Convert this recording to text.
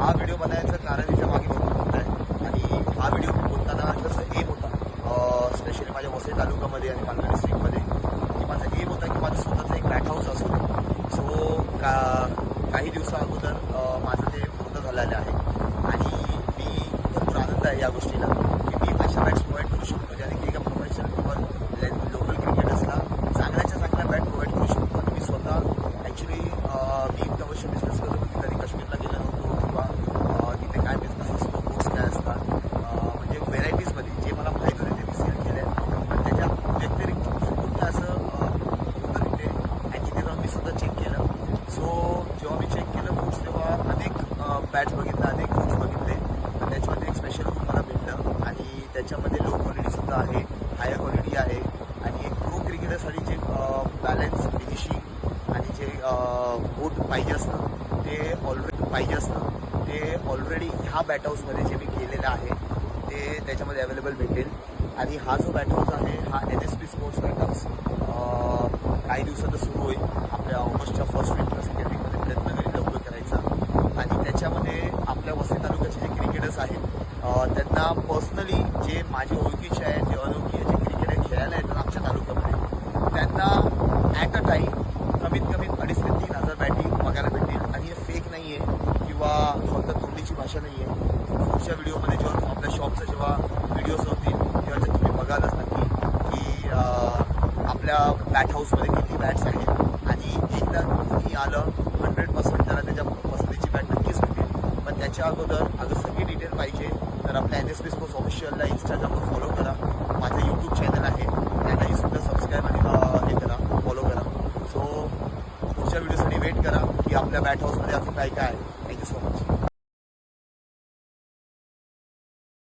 हा व्हिडिओ बनायचं कारण याच्या मागे भरपूर मोठं आहे आणि हा व्हिडिओ बोलताना जसं एम होता स्पेशली माझ्या वसई तालुक्यामध्ये आणि पालघर डिस्ट्रिक्टमध्ये की माझा एम होता की माझं स्वतःचं एक बॅट हाऊस असू दे. सो काही दिवसा अगोदर माझं ते पूर्ण झालेलं आहे आणि मी भरपूर आनंद आहे या गोष्टीला की मी अशा बॅट्स प्रोव्हाइड करू शकतो ज्याने की एका प्रोफेशनल किंवा लोकल क्रिकेटर्सला चांगल्याच्या चांगल्या बॅट प्रोव्हाइड करू शकतो. आणि मी स्वतः ॲक्च्युली मी इतकं वर्ष बिझनेस करतो पण कधी काश्मीरला गेलो नव्हतो किंवा तिथे काय बिझनेस असतो कोर्स काय असतात म्हणजे व्हेरायटीजमध्ये जे मला माहीत होते ते मी सेल केले पण त्याच्या व्यतिरिक्त भरपूर काय असं होतं तिथे आणि तिथे जाऊन मी स्वतः चेक केलं. सो जेव्हा मी चेक केलं कोर्स तेव्हा अनेक बॅट्स बघितले अनेक कोर्स बघितले पण त्याच्यामध्ये एक स्पेशल रूम मला भेटलं आणि त्याच्यामध्ये लो क्वालिटीसुद्धा आहे हायर क्वालिटी आहे आणि एक प्रो क्रिकेटरसाठी जे बॅलन्स फिनिशिंग आणि जे बोट पाहिजे असतं ते ऑलरेडी ह्या बॅट हाऊसमध्ये जे मी केलेलं आहे ते त्याच्यामध्ये अवेलेबल भेटेल. आणि हा जो बॅट हाऊस आहे हा NSP स्पोर्ट्स बॅट हाऊस काही दिवसातच सुरू होईल. आपल्या ऑगस्टच्या फर्स्ट वीक किंवा सेकंड वीकमध्ये प्रयत्न करेल लवकर करायचा आणि त्याच्यामध्ये आपल्या वसई तालुक्याचे जे क्रिकेटर्स आहेत त्यांना पर्सनली जे माझे ओळखीचे आहेत जे अनोळखी जे क्रिकेटर खेळायला येतात आमच्या तालुक्यामध्ये त्यांना ॲट अ टाईम कमीत कमी 2,500 ते 3,000 बॅटी बघायला भेटेल. आणि हे फेक नाही आहे किंवा फक्त तोंडीची भाषा नाही आहे. पुढच्या व्हिडिओमध्ये जेव्हा आपल्या शॉपचं जेव्हा व्हिडिओज होतील तेव्हा ते तुम्ही बघालच नक्की की आपल्या बॅट हाऊसमध्ये किती बॅट्स आहेत आणि एकदा कोणी आलं 100% त्याला त्याच्या पसंतीची बॅट नक्कीच भेटेल. पण त्याच्या अगोदर सगळी डिटेल पाहिजे तर आपल्या NSP स्पोर्ट्स ऑफिशियलला इंस्टाग्रामवर फॉलो करा. माझं यूट्यूब चॅनल आहे त्यालाही सुद्धा सबस्क्राईब आणि हे करा फॉलो करा. सो पुढच्या व्हिडिओसाठी वेट करा की आपल्या बॅट हाऊसमध्ये अजून काय काय आहे. Thank you so much.